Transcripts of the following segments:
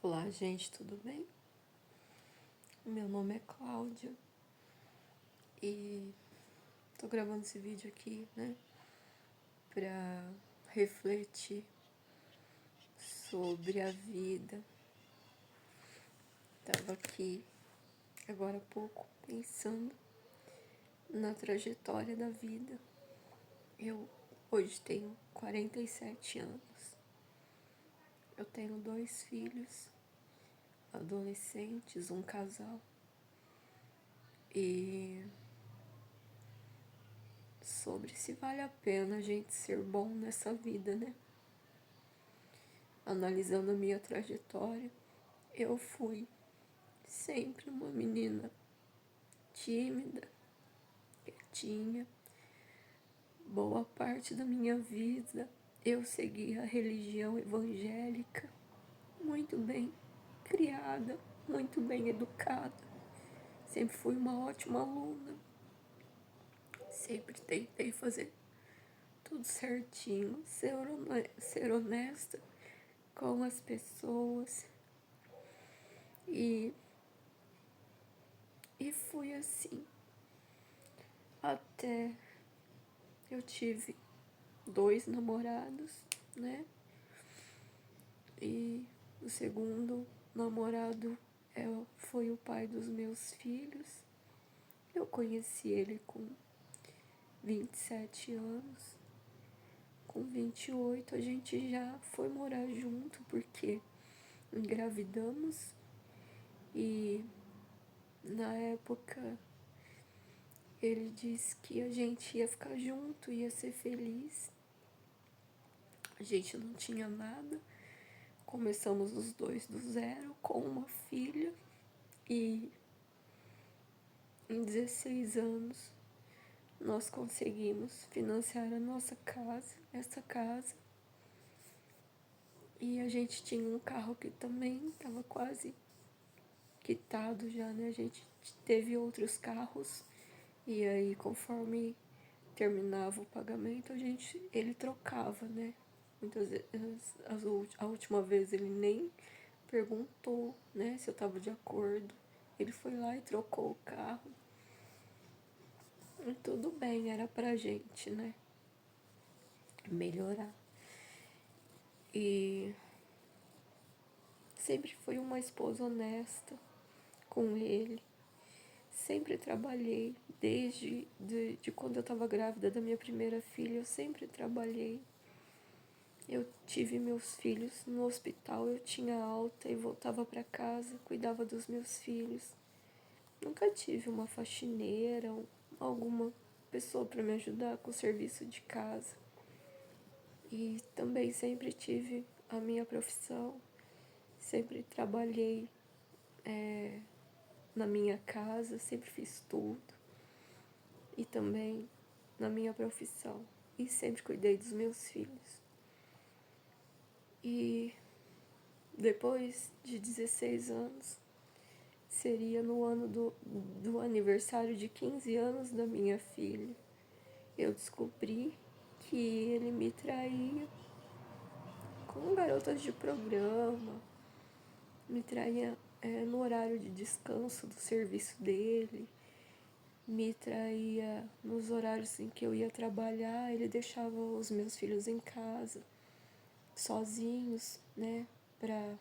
Olá, gente, tudo bem? Meu nome é Cláudia e tô gravando esse vídeo aqui, né, pra refletir sobre a vida. Tava aqui agora há pouco pensando na trajetória da vida. Eu hoje tenho 47 anos. Eu tenho 2 filhos, adolescentes, um casal. E sobre se vale a pena a gente ser bom nessa vida, né? Analisando a minha trajetória, eu fui sempre uma menina tímida, quietinha. Boa parte da minha vida eu segui a religião evangélica, muito bem criada, muito bem educada. Sempre fui uma ótima aluna, sempre tentei fazer tudo certinho, ser honesta com as pessoas. E fui assim até eu tive 2 namorados, né? E o segundo namorado foi o pai dos meus filhos. Eu conheci ele com 27 anos. Com 28 a gente já foi morar junto porque engravidamos. E na época ele disse que a gente ia ficar junto, ia ser feliz. A gente não tinha nada. Começamos os dois do zero com uma filha e em 16 anos nós conseguimos financiar a nossa casa, essa casa. E a gente tinha um carro que também estava quase quitado já, né? A gente teve outros carros e aí conforme terminava o pagamento, ele trocava, né? Muitas vezes, a última vez ele nem perguntou, né, se eu estava de acordo. Ele foi lá e trocou o carro. E tudo bem, era pra gente, né, melhorar. E sempre fui uma esposa honesta com ele. Sempre trabalhei, de quando eu estava grávida da minha primeira filha, eu sempre trabalhei. Eu tive meus filhos no hospital, eu tinha alta e voltava para casa, cuidava dos meus filhos. Nunca tive uma faxineira, alguma pessoa para me ajudar com o serviço de casa. E também sempre tive a minha profissão, sempre trabalhei na minha casa, sempre fiz tudo. E também na minha profissão. E sempre cuidei dos meus filhos. E depois de 16 anos, seria no ano do aniversário de 15 anos da minha filha, eu descobri que ele me traía com garotas de programa, me traía no horário de descanso do serviço dele, me traía nos horários em que eu ia trabalhar, ele deixava os meus filhos em casa, sozinhos, né, pra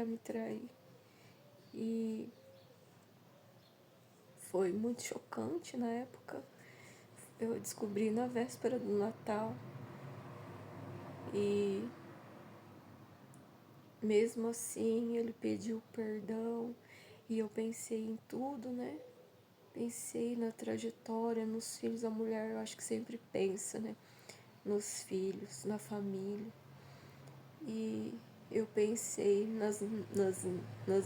me trair. E foi muito chocante na época. Eu descobri na véspera do Natal. E mesmo assim ele pediu perdão. E eu pensei em tudo, né? Pensei na trajetória, nos filhos. A mulher, eu acho que sempre pensa, né? Nos filhos, na família. E eu pensei nas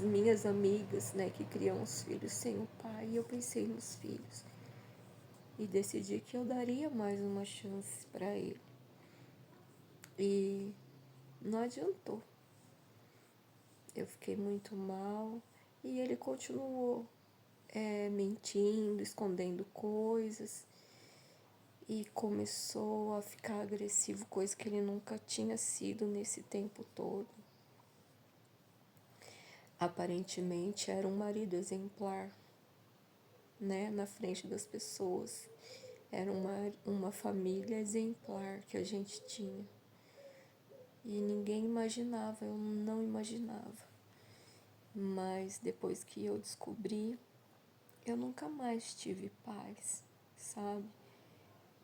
minhas amigas, né? Que criam os filhos sem o pai. E eu pensei nos filhos. E decidi que eu daria mais uma chance para ele. E não adiantou. Eu fiquei muito mal e ele continuou mentindo, escondendo coisas e começou a ficar agressivo, coisa que ele nunca tinha sido nesse tempo todo. Aparentemente era um marido exemplar, né, na frente das pessoas. Era uma família exemplar que a gente tinha. E ninguém imaginava, eu não imaginava. Mas depois que eu descobri, eu nunca mais tive paz, sabe?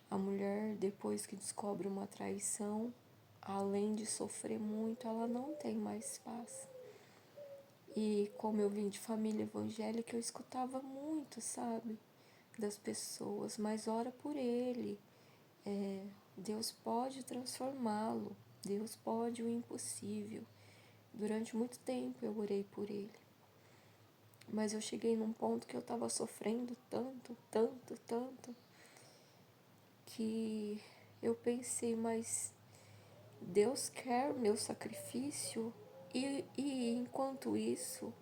A mulher, depois que descobre uma traição, além de sofrer muito, ela não tem mais paz. E como eu vim de família evangélica, eu escutava muito, sabe? Das pessoas, mas ora por ele. Deus pode transformá-lo. Deus pode o impossível. Durante muito tempo eu orei por ele. Mas eu cheguei num ponto que eu estava sofrendo tanto, que eu pensei, mas Deus quer meu sacrifício e enquanto isso,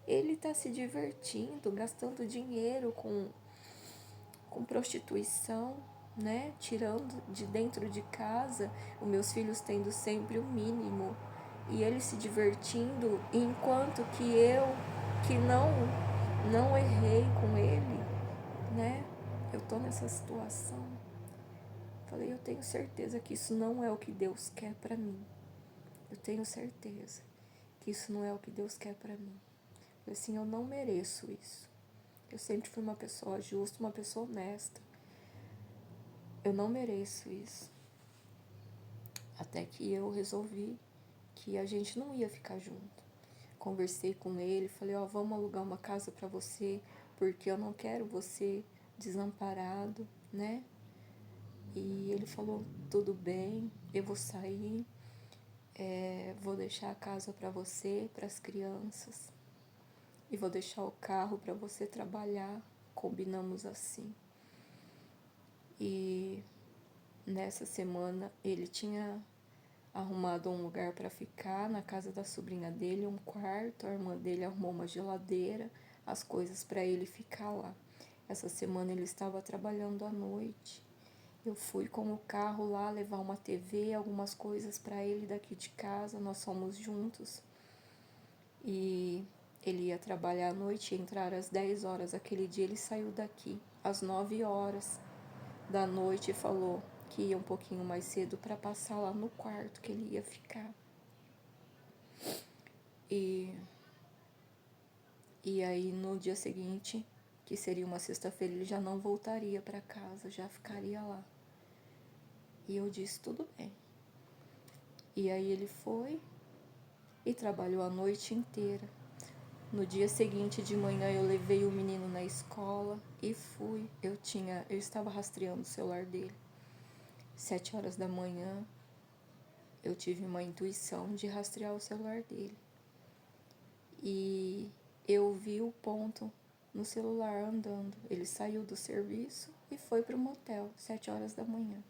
ele está se divertindo, gastando dinheiro com prostituição, né? Tirando de dentro de casa, os meus filhos tendo sempre o mínimo e ele se divertindo, enquanto que eu, que não errei com ele, né? Eu tô nessa situação. Falei, eu tenho certeza que isso não é o que Deus quer para mim. Eu tenho certeza que isso não é o que Deus quer para mim. Falei assim, eu não mereço isso. Eu sempre fui uma pessoa justa, uma pessoa honesta. Eu não mereço isso. Até que eu resolvi que a gente não ia ficar junto. Conversei com ele, falei, ó, vamos alugar uma casa para você, porque eu não quero você desamparado, né? E ele falou, tudo bem, eu vou sair, vou deixar a casa para você, para as crianças, e vou deixar o carro para você trabalhar. Combinamos assim. E nessa semana ele tinha arrumado um lugar para ficar na casa da sobrinha dele, um quarto. A irmã dele arrumou uma geladeira, as coisas para ele ficar lá. Essa semana ele estava trabalhando à noite. Eu fui com o carro lá levar uma TV, algumas coisas para ele daqui de casa. Nós fomos juntos. E ele ia trabalhar à noite, ia entrar às 10 horas. Aquele dia ele saiu daqui às 9 horas da noite e falou que ia um pouquinho mais cedo para passar lá no quarto que ele ia ficar. E aí no dia seguinte, que seria uma sexta-feira, ele já não voltaria para casa, já ficaria lá. E eu disse, tudo bem. E aí ele foi e trabalhou a noite inteira. No dia seguinte de manhã eu levei o menino na escola e fui. Eu estava rastreando o celular dele. 7 horas da manhã eu tive uma intuição de rastrear o celular dele. E eu vi o ponto no celular andando. Ele saiu do serviço e foi para o motel, 7 horas da manhã.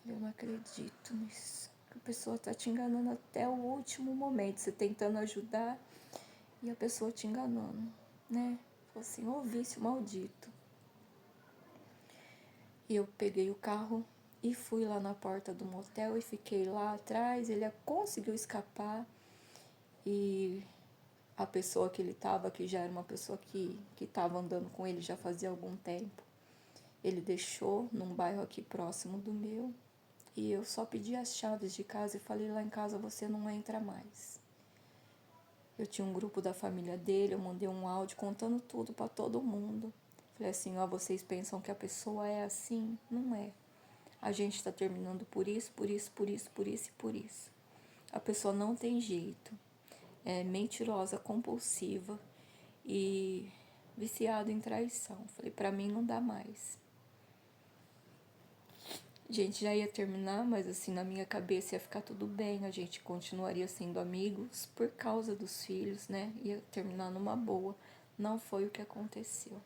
Eu não acredito nisso. A pessoa tá te enganando até o último momento. Você tentando ajudar e a pessoa te enganando, né? Falei assim, ô vício maldito. E eu peguei o carro e fui lá na porta do motel e fiquei lá atrás. Ele conseguiu escapar e a pessoa que ele estava, que já era uma pessoa que estava andando com ele já fazia algum tempo, ele deixou num bairro aqui próximo do meu. E eu só pedi as chaves de casa e falei, lá em casa você não entra mais. Eu tinha um grupo da família dele, eu mandei um áudio contando tudo para todo mundo. Falei assim, ó, vocês pensam que a pessoa é assim? Não é. A gente está terminando por isso, por isso, por isso, por isso e por isso. A pessoa não tem jeito. É mentirosa, compulsiva e viciada em traição. Falei, pra mim não dá mais. A gente já ia terminar, mas assim, na minha cabeça ia ficar tudo bem, a gente continuaria sendo amigos por causa dos filhos, né? Ia terminar numa boa. Não foi o que aconteceu.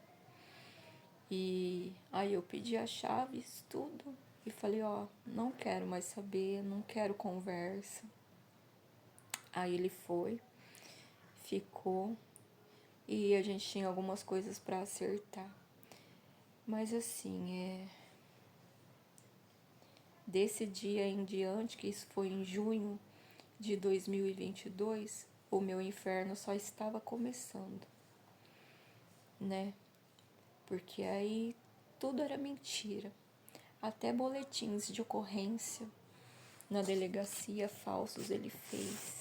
E aí eu pedi as chaves, tudo, e falei, ó, não quero mais saber, não quero conversa. Aí ele foi, ficou, e a gente tinha algumas coisas para acertar. Mas assim, desse dia em diante, que isso foi em junho de 2022, o meu inferno só estava começando, né? Porque aí tudo era mentira. Até boletins de ocorrência na delegacia falsos ele fez.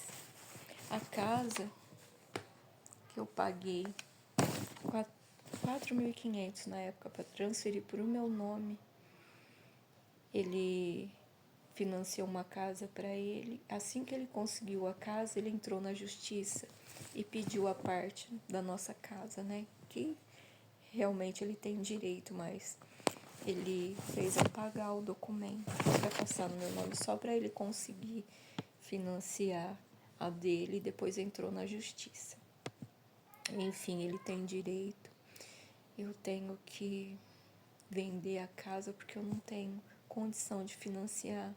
A casa que eu paguei 4.500 na época para transferir para o meu nome, ele financiou uma casa para ele. Assim que ele conseguiu a casa, ele entrou na justiça e pediu a parte da nossa casa, né? Que realmente ele tem direito, mas ele fez eu pagar o documento para passar no meu nome só para ele conseguir financiar a dele e depois entrou na justiça. Enfim, ele tem direito. Eu tenho que vender a casa porque eu não tenho condição de financiar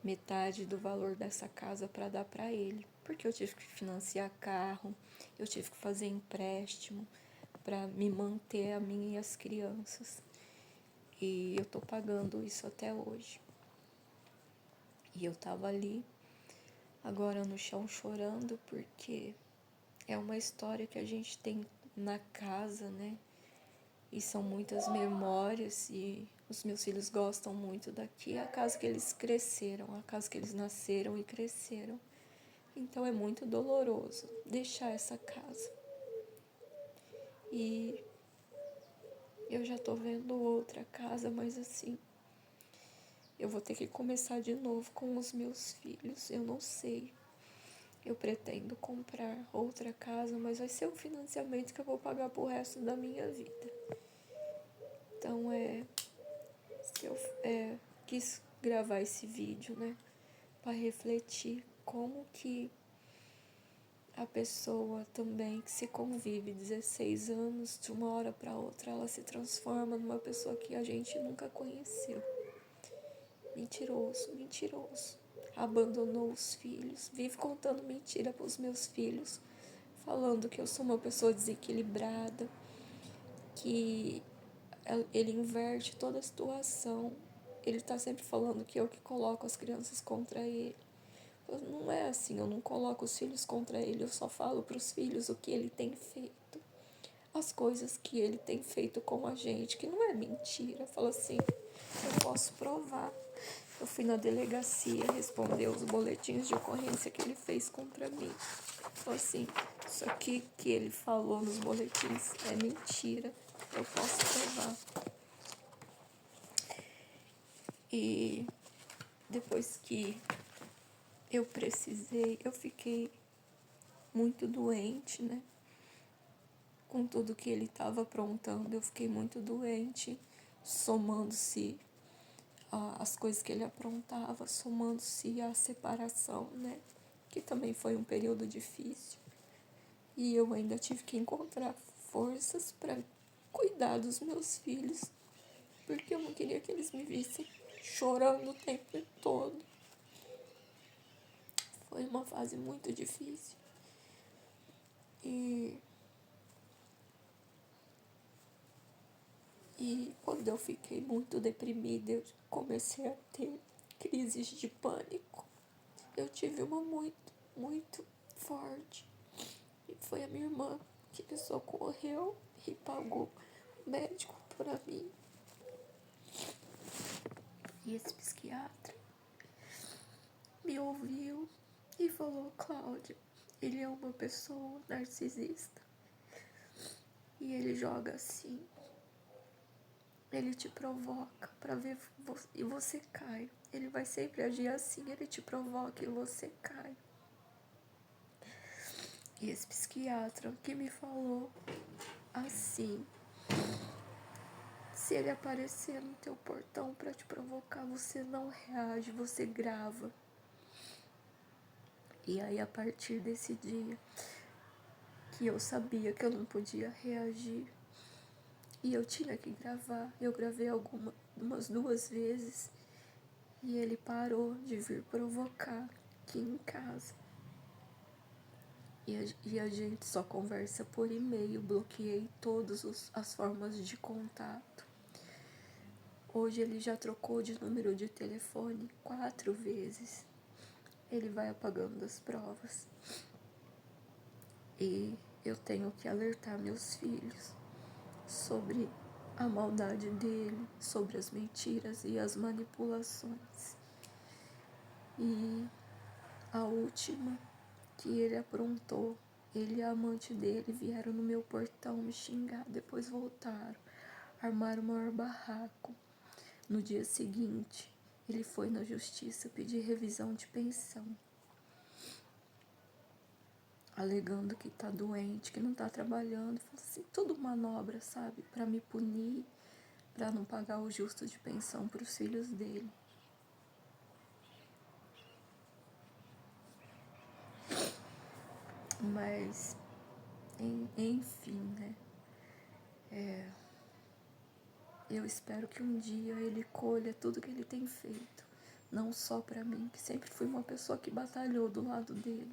metade do valor dessa casa para dar para ele, porque eu tive que financiar carro, eu tive que fazer empréstimo para me manter a mim e as crianças. E eu tô pagando isso até hoje. E eu tava ali, agora no chão chorando, porque é uma história que a gente tem na casa, né? E são muitas memórias e os meus filhos gostam muito daqui. É a casa que eles cresceram, a casa que eles nasceram e cresceram. Então é muito doloroso deixar essa casa. E eu já tô vendo outra casa, mas assim, eu vou ter que começar de novo com os meus filhos. Eu não sei. Eu pretendo comprar outra casa, mas vai ser um financiamento que eu vou pagar pro resto da minha vida. Então eu quis gravar esse vídeo, né? Para refletir como que a pessoa também que se convive 16 anos, de uma hora para outra, ela se transforma numa pessoa que a gente nunca conheceu. Mentiroso, mentiroso. Abandonou os filhos, vive contando mentira para os meus filhos, falando que eu sou uma pessoa desequilibrada, que ele inverte toda a situação. Ele tá sempre falando que eu que coloco as crianças contra ele. Não é assim, eu não coloco os filhos contra ele, eu só falo para os filhos o que ele tem feito. As coisas que ele tem feito com a gente, que não é mentira. Fala assim, eu posso provar. Eu fui na delegacia responder os boletins de ocorrência que ele fez contra mim. Falou assim, isso aqui que ele falou nos boletins é mentira. Eu posso provar. E depois que eu precisei, eu fiquei muito doente, né? Com tudo que ele estava aprontando, eu fiquei muito doente, somando-se as coisas que ele aprontava, somando-se a separação, né? Que também foi um período difícil. E eu ainda tive que encontrar forças para cuidar dos meus filhos, porque eu não queria que eles me vissem chorando o tempo todo. Foi uma fase muito difícil. E quando eu fiquei muito deprimida, eu comecei a ter crises de pânico. Eu tive uma muito, muito forte. E foi a minha irmã que me socorreu e pagou o médico para mim. E esse psiquiatra me ouviu e falou, Cláudia, ele é uma pessoa narcisista. E ele joga assim. Ele te provoca para ver e você cai. Ele vai sempre agir assim, ele te provoca e você cai. E esse psiquiatra que me falou assim, se ele aparecer no teu portão para te provocar, você não reage, você grava. E aí a partir desse dia que eu sabia que eu não podia reagir e eu tinha que gravar, eu gravei umas 2 vezes e ele parou de vir provocar aqui em casa. E a gente só conversa por e-mail, bloqueei todas as formas de contato. Hoje ele já trocou de número de telefone 4 vezes. ele vai apagando as provas. E eu tenho que alertar meus filhos sobre a maldade dele, sobre as mentiras e as manipulações. E a última que ele aprontou, ele e a amante dele vieram no meu portão me xingar, depois voltaram, armaram o maior barraco. No dia seguinte, ele foi na justiça pedir revisão de pensão, alegando que tá doente, que não tá trabalhando. Falei assim, tudo manobra, sabe, para me punir, para não pagar o justo de pensão para os filhos dele. Mas, enfim, né? Eu espero que um dia ele colha tudo que ele tem feito. Não só para mim, que sempre fui uma pessoa que batalhou do lado dele.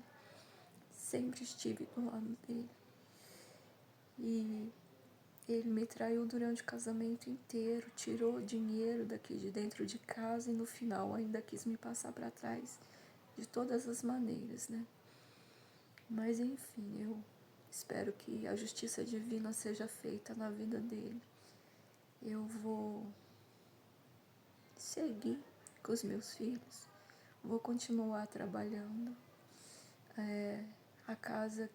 Sempre estive do lado dele. E ele me traiu durante o casamento inteiro, tirou dinheiro daqui de dentro de casa e no final ainda quis me passar para trás de todas as maneiras, né? Mas enfim, eu espero que a justiça divina seja feita na vida dele. Eu vou seguir com os meus filhos, vou continuar trabalhando. A casa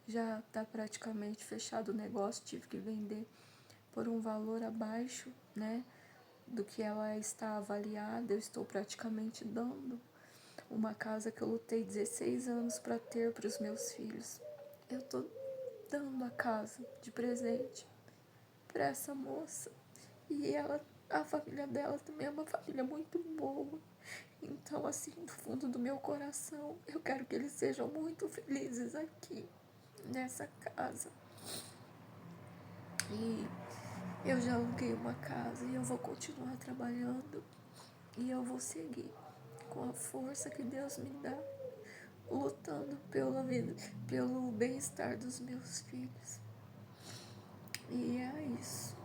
já está praticamente fechado o negócio, tive que vender por um valor abaixo, né, do que ela está avaliada. Eu estou praticamente dando uma casa que eu lutei 16 anos para ter para os meus filhos. Eu estou dando a casa de presente para essa moça. E a família dela também é uma família muito boa. Então, assim, do fundo do meu coração, eu quero que eles sejam muito felizes aqui, nessa casa. E eu já aluguei uma casa e eu vou continuar trabalhando. E eu vou seguir com a força que Deus me dá, lutando pela vida, pelo bem-estar dos meus filhos. E é isso.